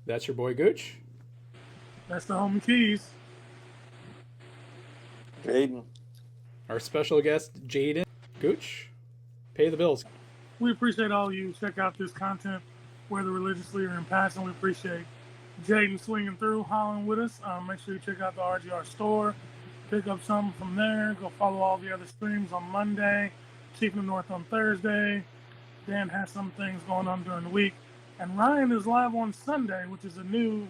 That's your boy Gooch. That's the home keys. Jayden. Our special guest, Jayden. Gooch, pay the bills. We appreciate all of you. Check out this content, whether religiously or in passing. We appreciate Jayden swinging through, hollering with us. Make sure you check out the RGR store. Pick up something from there. Go follow all the other streams on Monday. Chief in the North on Thursday. Dan has some things going on during the week. And Ryan is live on Sunday, which is a new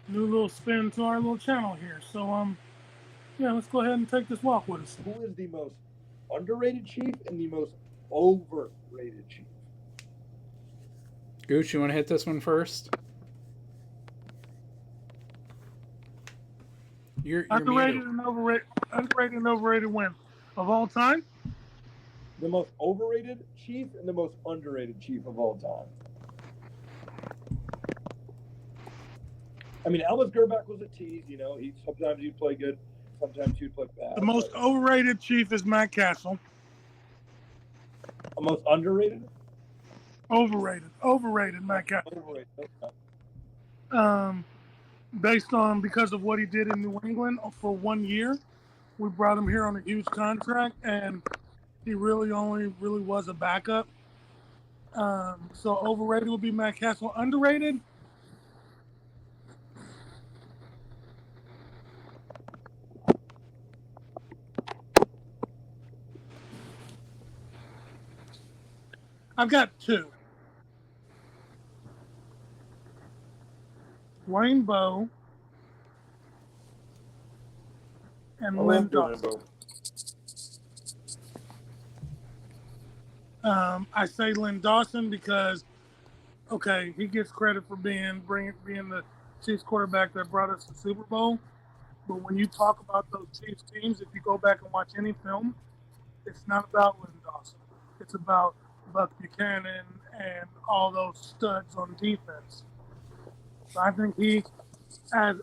little spin to our little channel here. So yeah, let's go ahead and take this walk with us. Who is the most underrated chief and the most overrated chief? Gooch, you want to hit this one first? You're underrated and overrated win of all time. The most overrated chief and the most underrated chief of all time. I mean, Elvis Gerback was a tease. You know, sometimes he'd play good, sometimes he'd play bad. The most overrated chief is Matt Castle. The most underrated? Overrated Matt Castle. Overrated. Based on because of what he did in New England for 1 year, we brought him here on a huge contract, and he really was a backup. So overrated would be Matt Castle. Underrated. I've got two. Wayne Bowe and Lynn Dawson. I say Lynn Dawson because, okay, he gets credit for being the Chiefs quarterback that brought us the Super Bowl. But when you talk about those Chiefs teams, if you go back and watch any film, it's not about Lynn Dawson. It's about Buck Buchanan and all those studs on defense. So I think he, as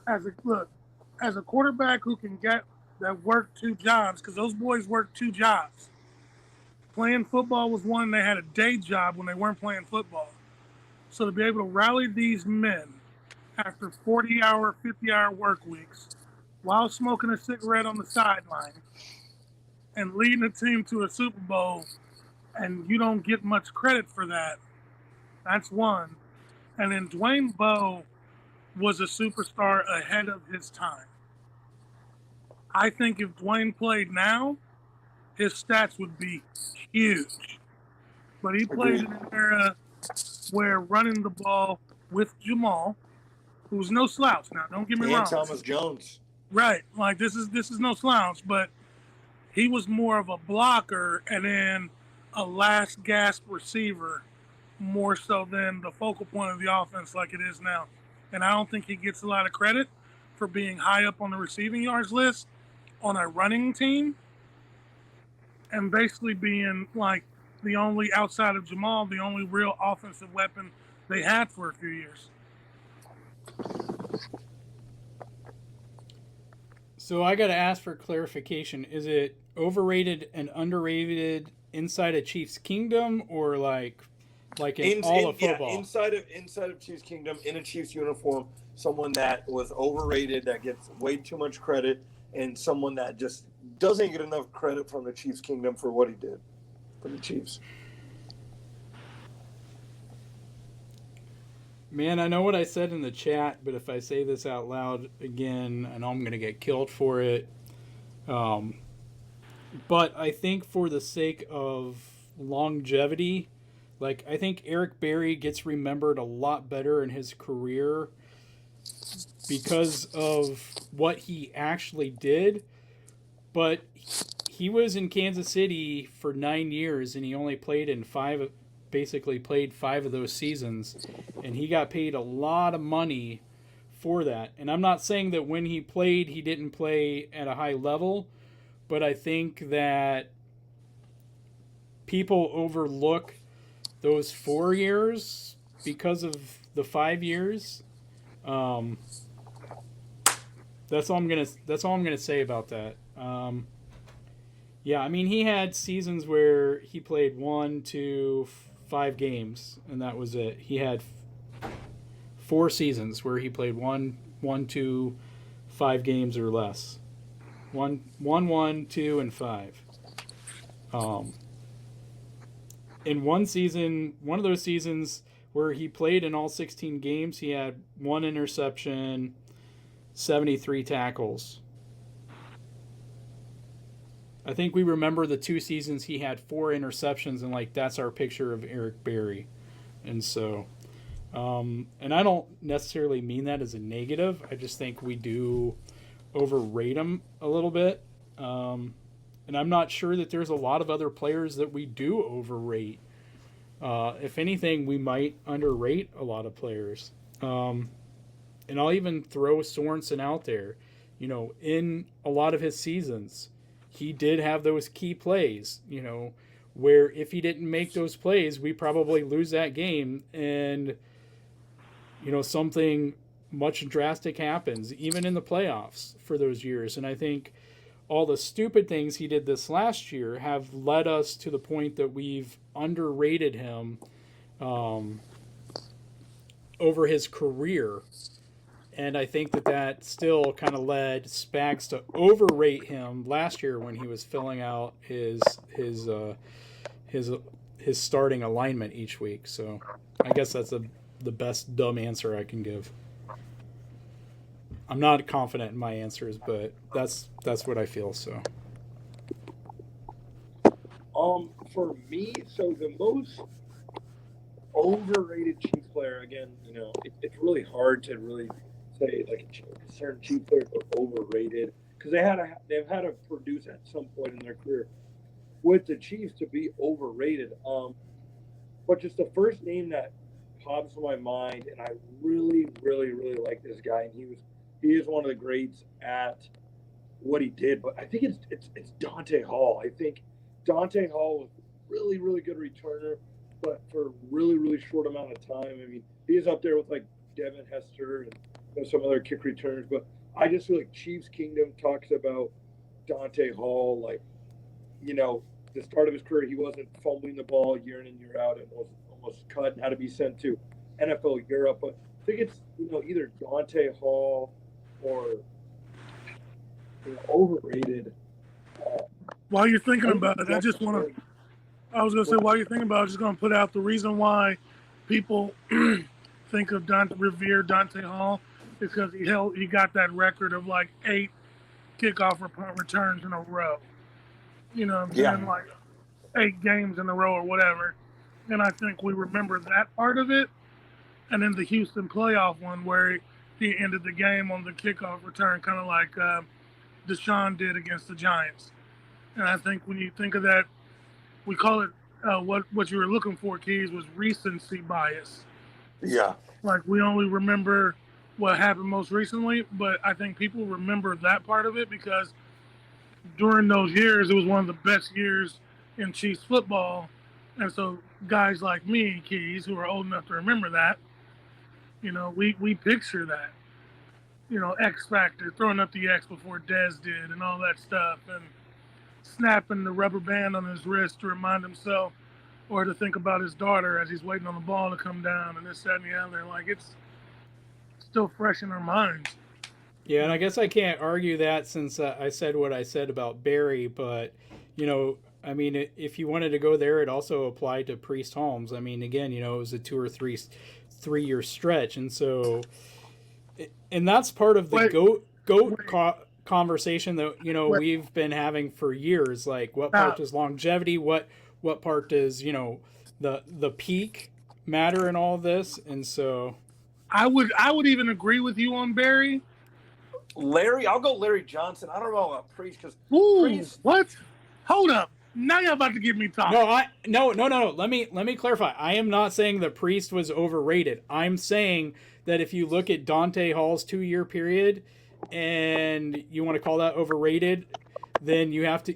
a quarterback who can get that work two jobs, because those boys work two jobs. Playing football was one, they had a day job when they weren't playing football. So to be able to rally these men after 40-hour, 50-hour work weeks while smoking a cigarette on the sideline and leading a team to a Super Bowl, and you don't get much credit for that, that's one. And then Dwayne Bowe was a superstar ahead of his time. I think if Dwayne played now, his stats would be huge. But he played in an era where running the ball with Jamal, who's no slouch now, don't get me wrong. And Thomas Jones. Right. Like this is no slouch, but he was more of a blocker and then a last gasp receiver more so than the focal point of the offense like it is now. And I don't think he gets a lot of credit for being high up on the receiving yards list on a running team and basically being like the only, outside of Jamal, the only real offensive weapon they had for a few years. So I got to ask for clarification. Is it overrated and underrated inside of Chiefs Kingdom or like in all of football? Yeah, inside of Chiefs Kingdom, in a Chiefs uniform, someone that was overrated, that gets way too much credit, and someone that just doesn't get enough credit from the Chiefs Kingdom for what he did for the Chiefs. Man, I know what I said in the chat, but if I say this out loud again, I know I'm going to get killed for it. But I think for the sake of longevity, like I think Eric Berry gets remembered a lot better in his career because of what he actually did. But he was in Kansas City for 9 years, and he only played in five of those seasons, and he got paid a lot of money for that. And I'm not saying that when he played, he didn't play at a high level, but I think that people overlook those 4 years because of the 5 years. That's all I'm gonna say about that. Yeah, I mean, he had seasons where he played 1, 2, 5 games, and that was it. He had 4 seasons where he played 2, 5 games or less. 1, 2, and 5. In one of those seasons where he played in all 16 games, he had 1 interception, 73 tackles. I think we remember the 2 seasons he had 4 interceptions, and like that's our picture of Eric Berry. And so, and I don't necessarily mean that as a negative. I just think we do overrate him a little bit. And I'm not sure that there's a lot of other players that we do overrate. If anything, we might underrate a lot of players. And I'll even throw Sorensen out there. You know, in a lot of his seasons, he did have those key plays, you know, where if he didn't make those plays, we probably lose that game. And, you know, something much drastic happens, even in the playoffs for those years. And I think all the stupid things he did this last year have led us to the point that we've underrated him over his career. And I think that still kind of led Spags to overrate him last year when he was filling out his starting alignment each week. So I guess that's the best dumb answer I can give. I'm not confident in my answers, but that's what I feel. So, for me, so the most overrated Chiefs player, again, you know, it's really hard to really say like a certain Chiefs player are overrated because they've had to produce at some point in their career with the Chiefs to be overrated. But just the first name that pops in my mind, and I really, really, really like this guy, and he is one of the greats at what he did. But I think it's Dante Hall. I think Dante Hall was a really, really good returner, but for a really, really short amount of time. I mean, he's up there with like Devin Hester and some other kick returners. But I just feel like Chiefs Kingdom talks about Dante Hall, like, you know, the start of his career, he wasn't fumbling the ball year in and year out and was almost cut and had to be sent to NFL Europe. But I think it's, you know, either Dante Hall or, you know, overrated. While you're thinking about it, I was going to say, while you're thinking about it, I'm just going to put out the reason why people think of revere Dante Hall is because he got that record of like 8 kickoff or punt returns in a row. You know what I'm saying? Like 8 games in a row or whatever. And I think we remember that part of it. And then the Houston playoff one where he ended the game on the kickoff return, kind of like Deshaun did against the Giants. And I think when you think of that, we call it what you were looking for, Keys, was recency bias. Yeah. Like we only remember what happened most recently, but I think people remember that part of it because during those years, it was one of the best years in Chiefs football. And so guys like me, Keys, who are old enough to remember that, you know, we picture that, you know, X Factor, throwing up the X before Dez did and all that stuff, and snapping the rubber band on his wrist to remind himself or to think about his daughter as he's waiting on the ball to come down and this, that, and the other. Like, it's still fresh in our minds. Yeah, and I guess I can't argue that since I said what I said about Barry, but, you know, I mean, if you wanted to go there, it also applied to Priest Holmes. I mean, again, you know, it was a 2 or 3 year stretch, and so, and that's part of the GOAT conversation that, you know, we've been having for years. Like, what part does longevity, what part does, you know, the peak matter in all this? And so, I would even agree with you on Barry. Larry, I'll go Larry Johnson. I don't know about Priest because Priest. What? Hold up. Now you're about to give me talk. No. Let me clarify. I am not saying that Priest was overrated. I'm saying that if you look at Dante Hall's 2-year period and you want to call that overrated, then you have to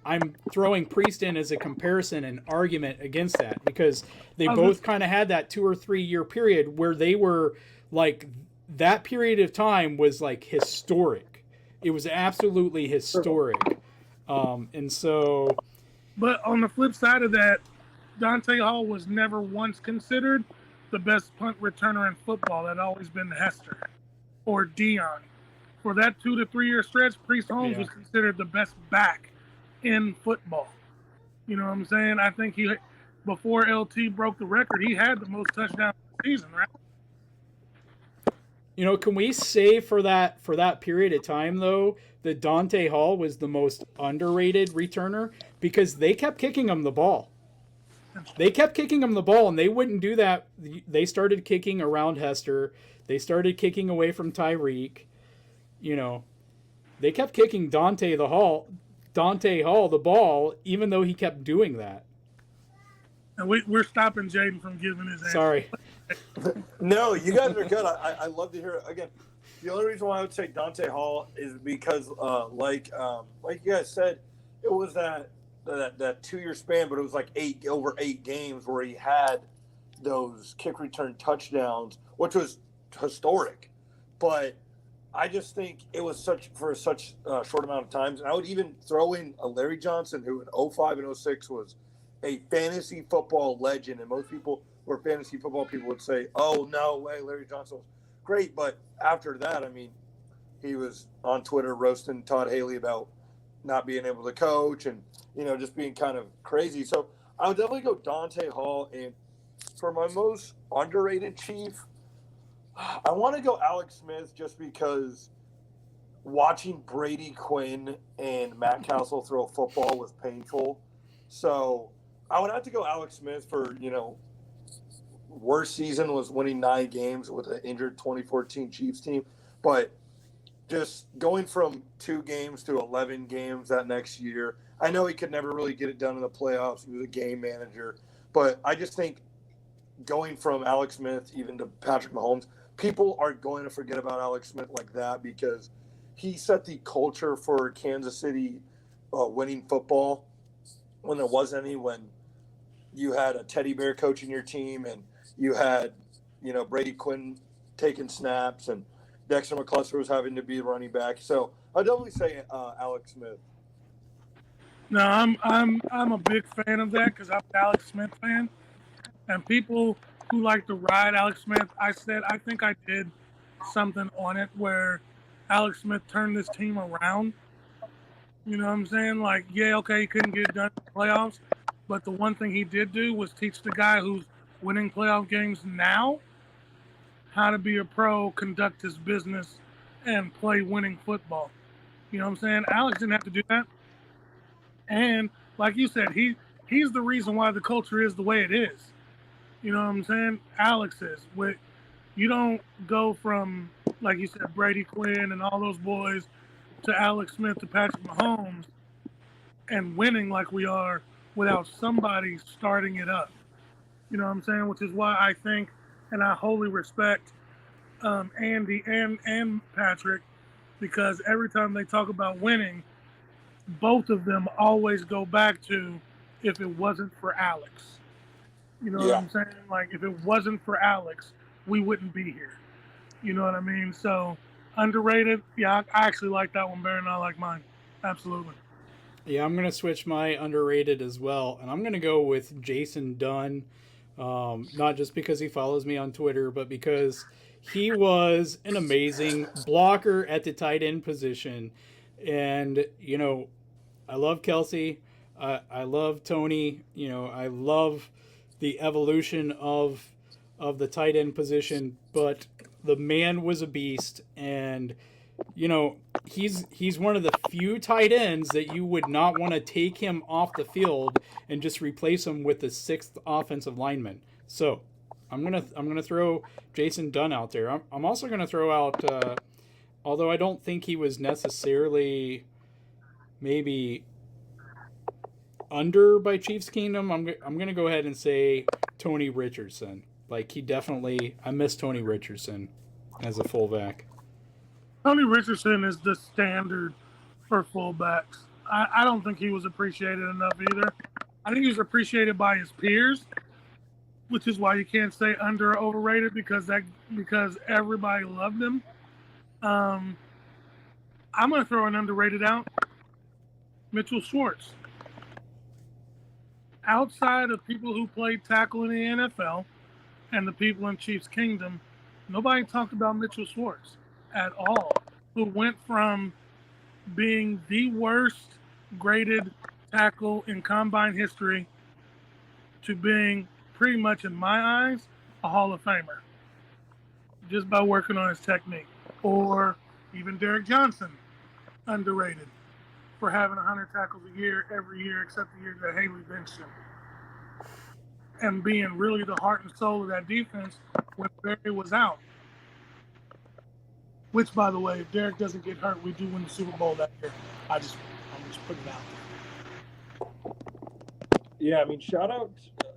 I'm throwing Priest in as a comparison and argument against that because they both kind of had that 2 or 3 year period where they were like, that period of time was like historic. It was absolutely historic. And so, but on the flip side of that, Dante Hall was never once considered the best punt returner in football. That always been Hester or Dion. For that 2 to 3 year stretch, Priest Holmes was considered the best back in football. You know what I'm saying? I think before LT broke the record, he had the most touchdowns in the season, right? You know, can we say for that period of time though that Dante Hall was the most underrated returner because they kept kicking him the ball. They kept kicking him the ball, and they wouldn't do that. They started kicking around Hester. They started kicking away from Tyreek. You know, they kept kicking Dante Hall the ball, even though he kept doing that. And we're stopping Jayden from giving his answer. Sorry. No, you guys are good. I love to hear it. Again, the only reason why I would say Dante Hall is because, like you guys said, it was that 2 year span, but it was like over 8 games where he had those kick return touchdowns, which was historic. But I just think it was such short amount of times. And I would even throw in a Larry Johnson, who in 05 and 06 was a fantasy football legend. And most people who are fantasy football people would say, oh, no way, Larry Johnson was great. But after that, I mean, he was on Twitter roasting Todd Haley about not being able to coach and, you know, just being kind of crazy. So I would definitely go Dante Hall. And for my most underrated Chief, I want to go Alex Smith just because watching Brady Quinn and Matt Castle throw a football was painful. So I would have to go Alex Smith for, you know, worst season was winning 9 games with an injured 2014 Chiefs team. But just going from 2 games to 11 games that next year, I know he could never really get it done in the playoffs. He was a game manager. But I just think going from Alex Smith even to Patrick Mahomes, people are going to forget about Alex Smith like that because he set the culture for Kansas City winning football when there wasn't any, when you had a teddy bear coaching your team and you had, you know, Brady Quinn taking snaps and Dexter McCluster was having to be running back. So I'd definitely say Alex Smith. No, I'm a big fan of that because I'm an Alex Smith fan. And people who like to ride Alex Smith, I think I did something on it where Alex Smith turned this team around. You know what I'm saying? Like, yeah, okay, he couldn't get it done in the playoffs, but the one thing he did do was teach the guy who's winning playoff games now how to be a pro, conduct his business, and play winning football. You know what I'm saying? Alex didn't have to do that. And like you said, he's the reason why the culture is the way it is. You know what I'm saying? Alex is. You don't go from, like you said, Brady Quinn and all those boys to Alex Smith to Patrick Mahomes and winning like we are without somebody starting it up. You know what I'm saying? Which is why I think, and I wholly respect Andy and Patrick, because every time they talk about winning, both of them always go back to if it wasn't for Alex. You know what I'm saying? Like, if it wasn't for Alex, we wouldn't be here. You know what I mean? So, underrated, yeah, I actually like that one better than I like mine. Absolutely. Yeah, I'm going to switch my underrated as well, and I'm going to go with Jason Dunn, not just because he follows me on Twitter, but because he was an amazing blocker at the tight end position. And, you know, I love Kelsey. I love Tony. You know, I love the evolution of the tight end position, but the man was a beast. And, you know, he's one of the few tight ends that you would not want to take him off the field and just replace him with the 6th offensive lineman. So I'm gonna throw Jason Dunn out there. I'm also gonna throw out, although I don't think he was necessarily maybe under by Chiefs Kingdom, I'm gonna go ahead and say Tony Richardson. Like, I miss Tony Richardson as a fullback. Tony Richardson is the standard for fullbacks. I don't think he was appreciated enough either. I think he was appreciated by his peers, which is why you can't say under or overrated because everybody loved him. I'm going to throw an underrated out. Mitchell Schwartz. Outside of people who played tackle in the NFL, and the people in Chiefs Kingdom, nobody talked about Mitchell Schwartz at all, who went from being the worst graded tackle in combine history to being pretty much, in my eyes, a Hall of Famer just by working on his technique. Or even Derek Johnson, underrated for having 100 tackles a year every year except the year that Haley benched him. And being really the heart and soul of that defense when Barry was out. Which, by the way, if Derek doesn't get hurt, we do win the Super Bowl that year. I'm just putting it out there. Yeah, I mean, shout out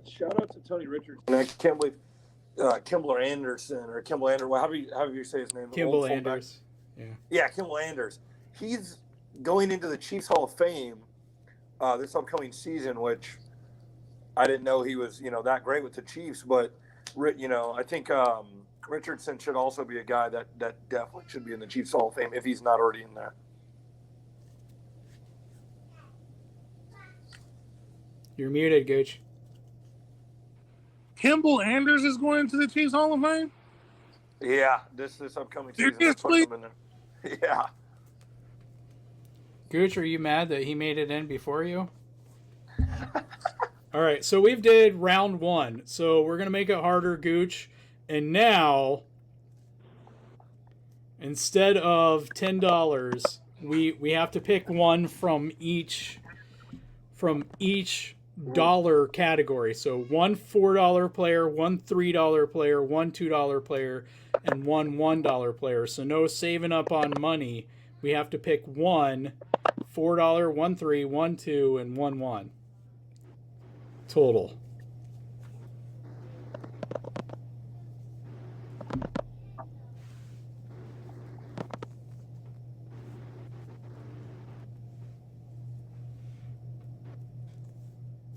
to Tony Richardson. And I can't believe Kimball Anderson or Kimball Anders. How do you say his name? Kimball Anders. Yeah, Kimball Anders. He's going into the Chiefs Hall of Fame this upcoming season, which I didn't know he was, that great with the Chiefs. But, I think Richardson should also be a guy that definitely should be in the Chiefs Hall of Fame if he's not already in there. You're muted, Gooch. Kimball Anders is going to the Chiefs Hall of Fame? Yeah, this upcoming season. Seriously? Him in there. Yeah. Gooch, are you mad that he made it in before you? All right, so we've did round 1. So we're going to make it harder, Gooch. And now, instead of $10, we have to pick one from each dollar category. So one $4 player, one $3 player, one $2 player, and one $1 player. So no saving up on money. We have to pick one $4, one $3, one $2, and one $1 total.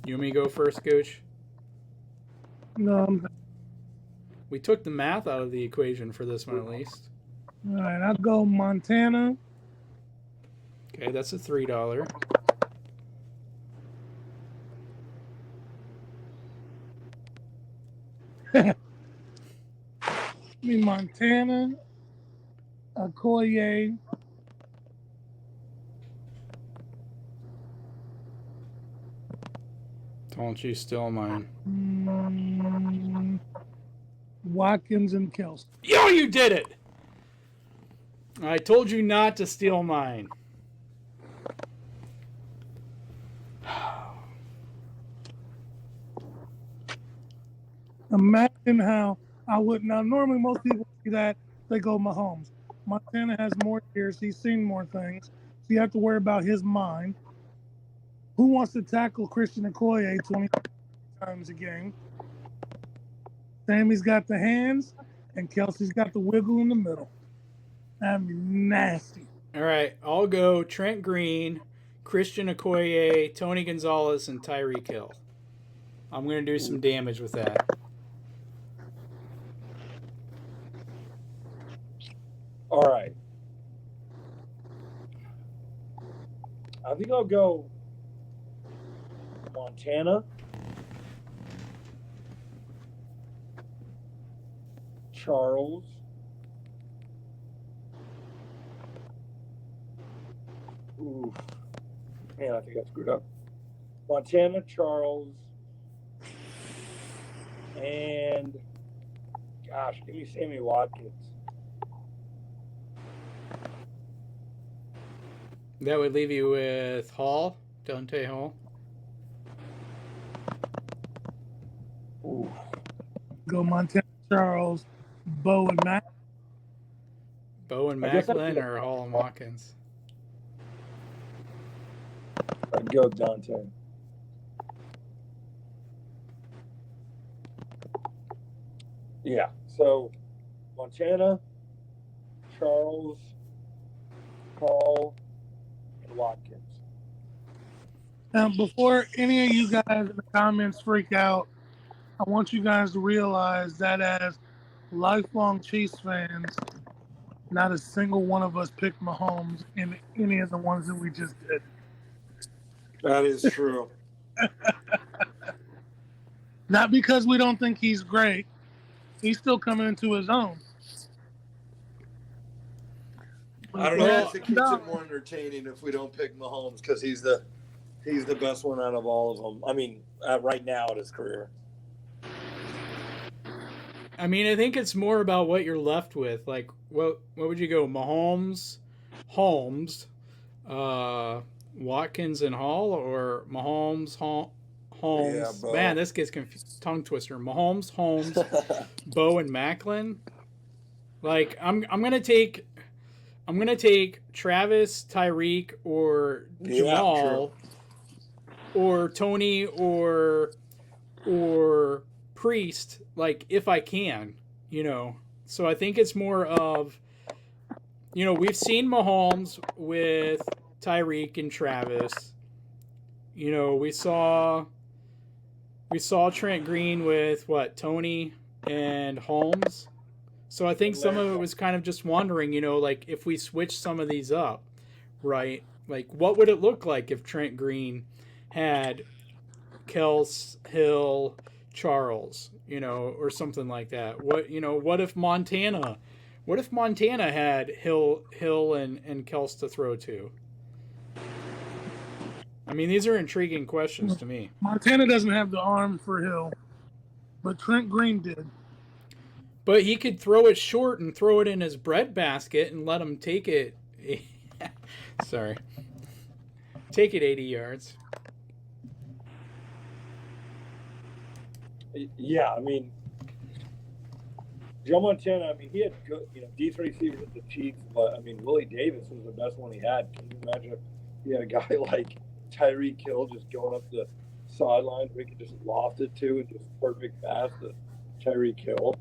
You want me to go first, Gooch? No. We took the math out of the equation for this one, at least. All right, I'll go Montana. Okay, that's a $3. Montana, Okoye, Don't you steal mine. Watkins, and Kelsey. Yo, you did it! I told you not to steal mine. Imagine how I would. Now, normally most people see that, they go Mahomes. Montana has more years. He's seen more things. So you have to worry about his mind. Who wants to tackle Christian Okoye 20 times a game? Sammy's got the hands, and Kelsey's got the wiggle in the middle. That'd be nasty. All right, I'll go Trent Green, Christian Okoye, Tony Gonzalez, and Tyreek Hill. I'm going to do some damage with that. All right. I think I'll go Montana, Charles, ooh, man, I think I screwed up. Montana, Charles, and gosh, give me Sammy Watkins. That would leave you with Hall, Dante Hall. Ooh. Go Montana, Charles, Bo, and Matt. Bo and I guess Macklin or Hall and Watkins? I'd go Dante. Yeah, so Montana, Charles, Hall, and Watkins. Now, before any of you guys in the comments freak out, I want you guys to realize that as lifelong Chiefs fans, not a single one of us picked Mahomes in any of the ones that we just did. That is true. Not because we don't think he's great, He's still coming into his own. I don't know Well, if it keeps it more entertaining if we don't pick Mahomes because he's the best one out of all of them. I mean, right now in his career. I mean, I think it's more about what you're left with. Like, what would you go? Mahomes, Holmes, Watkins, and Hall, or Mahomes, Holmes? Yeah, Bo. Man, this gets tongue twister. Mahomes, Holmes, Bo, and Macklin. Like, I'm gonna take Travis, Tyreek, or Jamal, or Tony, or Priest, like, if I can, So I think it's more of, we've seen Mahomes with Tyreek and Travis. We saw Trent Green with Tony and Holmes. So I think some of it was kind of just wondering, like, if we switch some of these up, right? Like, what would it look like if Trent Green had Kels, Hill, Charles, or something like that? What if Montana had Hill and Kels to throw to? I mean, these are intriguing questions to me. Montana doesn't have the arm for Hill, but Trent Green did. But he could throw it short and throw it in his bread basket and let him take it. Sorry. Take it 80 yards. Yeah, I mean, Joe Montana, I mean, he had good, decent receivers at the Chiefs, but, I mean, Willie Davis was the best one he had. Can you imagine if he had a guy like Tyreek Hill just going up the sideline where he could just loft it to and just perfect pass to Tyreek Hill?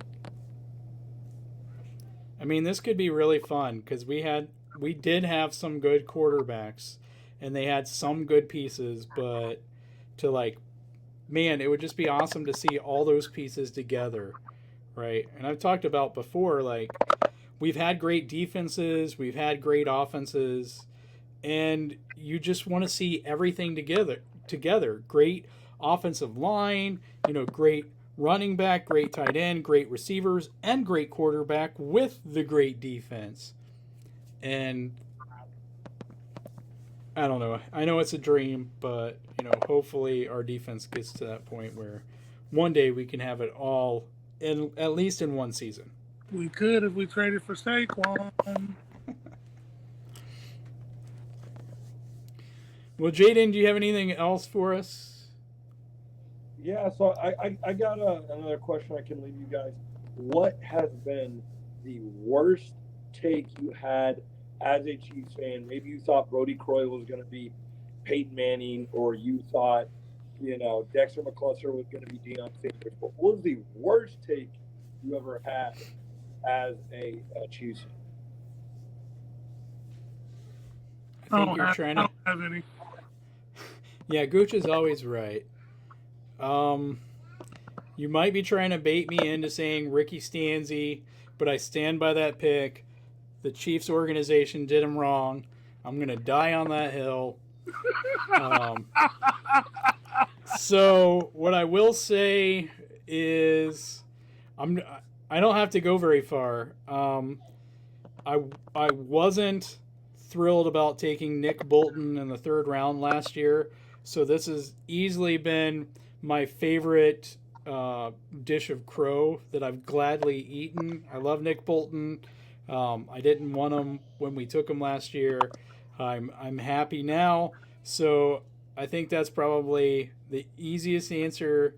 I mean, this could be really fun because we did have some good quarterbacks and they had some good pieces, but man, it would just be awesome to see all those pieces together, right? And I've talked about before, like, we've had great defenses, we've had great offenses, and you just want to see everything together. Great offensive line, great running back, great tight end, great receivers, and great quarterback with the great defense. And I don't know. I know it's a dream, but hopefully our defense gets to that point where one day we can have it all at least in one season. We could if we traded for Saquon. Well, Jayden, do you have anything else for us? Yeah, so I got another question I can leave you guys. What has been the worst take you had as a Chiefs fan? Maybe you thought Brody Croyle was going to be Peyton Manning, or you thought, Dexter McCluster was going to be Deion Sanders. But what was the worst take you ever had as a Chiefs fan? I think you're trying to. I don't have any. Yeah, Gooch is always right. You might be trying to bait me into saying Ricky Stanzi, but I stand by that pick. The Chiefs organization did him wrong. I'm going to die on that hill. So what I will say is I don't have to go very far. I wasn't thrilled about taking Nick Bolton in the third round last year. So this has easily been my favorite dish of crow that I've gladly eaten. I love Nick Bolton. I didn't want him when we took him last year. I'm happy now. So I think that's probably the easiest answer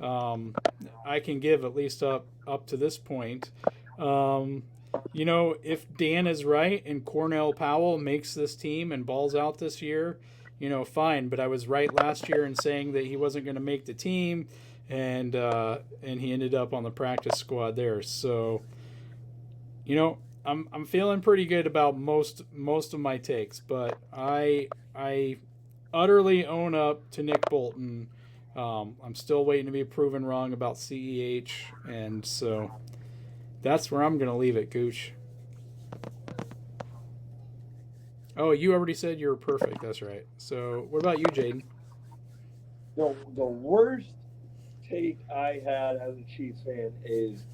I can give, at least up to this point. If Dan is right and Cornell Powell makes this team and balls out this year, fine. But I was right last year in saying that he wasn't going to make the team, and he ended up on the practice squad there. So, I'm feeling pretty good about most of my takes, but I utterly own up to Nick Bolton. I'm still waiting to be proven wrong about CEH, and so that's where I'm going to leave it, Gooch. Oh, you already said you were perfect. That's right. So what about you, Jayden? The worst take I had as a Chiefs fan is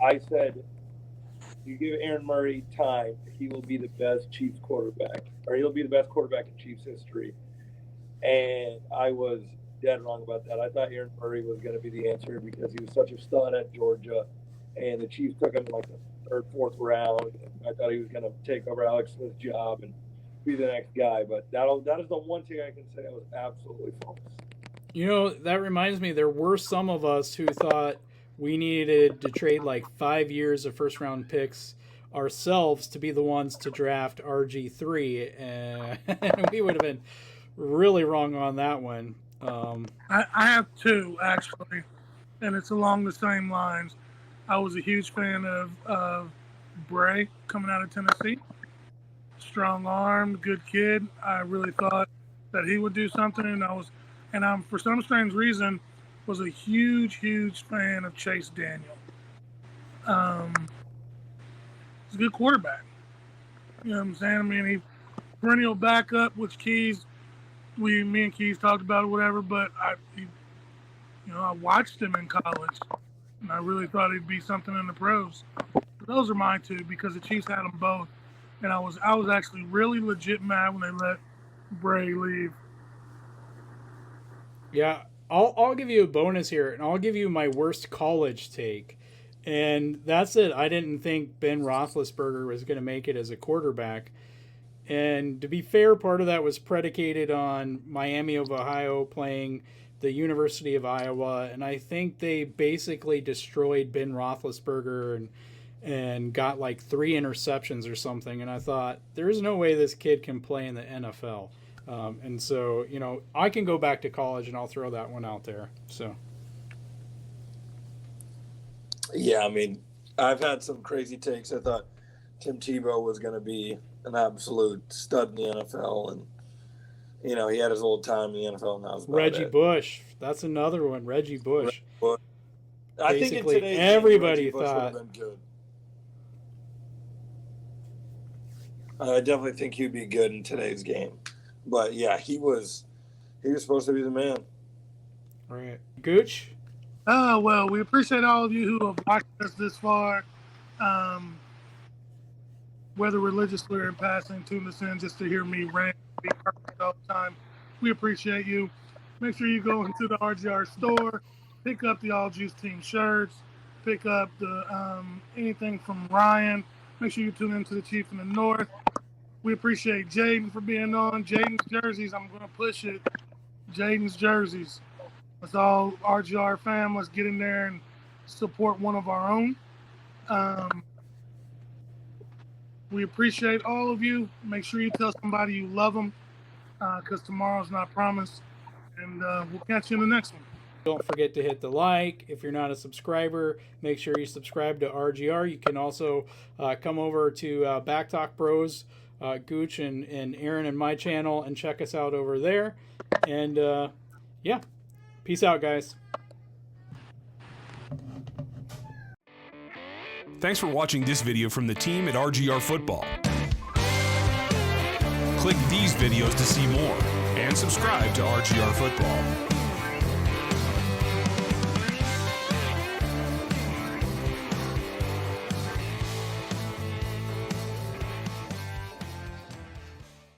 I said, you give Aaron Murray time, he will be the best Chiefs quarterback, or he'll be the best quarterback in Chiefs history. And I was dead wrong about that. I thought Aaron Murray was going to be the answer because he was such a stud at Georgia, and the Chiefs took him in like the third, fourth round. And I thought he was going to take over Alex Smith's job and be the next guy. But that is the one thing I can say I was absolutely false. You know, that reminds me, there were some of us who thought we needed to trade like 5 years of first-round picks ourselves to be the ones to draft RG3, and we would have been really wrong on that one. I have two, actually, and it's along the same lines. I was a huge fan of Bray coming out of Tennessee. Strong arm, good kid. I really thought that he would do something, and I'm for some strange reason was a huge fan of Chase Daniel. He's a good quarterback. You know what I'm saying? I mean, he perennial backup, which Keys, me and Keys talked about it, whatever. But I watched him in college, and I really thought he'd be something in the pros. But those are my two because the Chiefs had them both, and I was actually really legit mad when they let Bray leave. Yeah, I'll give you a bonus here, and I'll give you my worst college take. And that's it. I didn't think Ben Roethlisberger was going to make it as a quarterback. And to be fair, part of that was predicated on Miami of Ohio playing the University of Iowa. And I think they basically destroyed Ben Roethlisberger and got like 3 interceptions or something. And I thought, there's no way this kid can play in the NFL. And so, you know, I can go back to college and I'll throw that one out there. So. Yeah, I mean, I've had some crazy takes. I thought Tim Tebow was going to be an absolute stud in the NFL, and you know he had his old time in the NFL. Now Reggie Bush, that's another one. Reggie Bush. I think in today's everybody game, Reggie thought Bush would have been good. I definitely think he'd be good in today's game, but yeah, he was supposed to be the man. All right, Gooch. Well, we appreciate all of you who have watched us this far. Whether religiously or in passing, tune us in just to hear me rant, be perfect all the time. We appreciate you. Make sure you go into the RGR store, pick up the All Juice Team shirts, pick up the anything from Ryan. Make sure you tune into the Chief in the North. We appreciate Jayden for being on. Jayden's jerseys, I'm going to push it. Jayden's jerseys. Let's all RGR fam, let's get in there and support one of our own. We appreciate all of you. Make sure you tell somebody you love them because tomorrow's not promised. And we'll catch you in the next one. Don't forget to hit the like. If you're not a subscriber, make sure you subscribe to RGR. You can also come over to Back Talk Bros, Gooch and Aaron and my channel and check us out over there. And yeah. Peace out, guys. Thanks for watching this video from the team at RGR Football. Click these videos to see more and subscribe to RGR Football.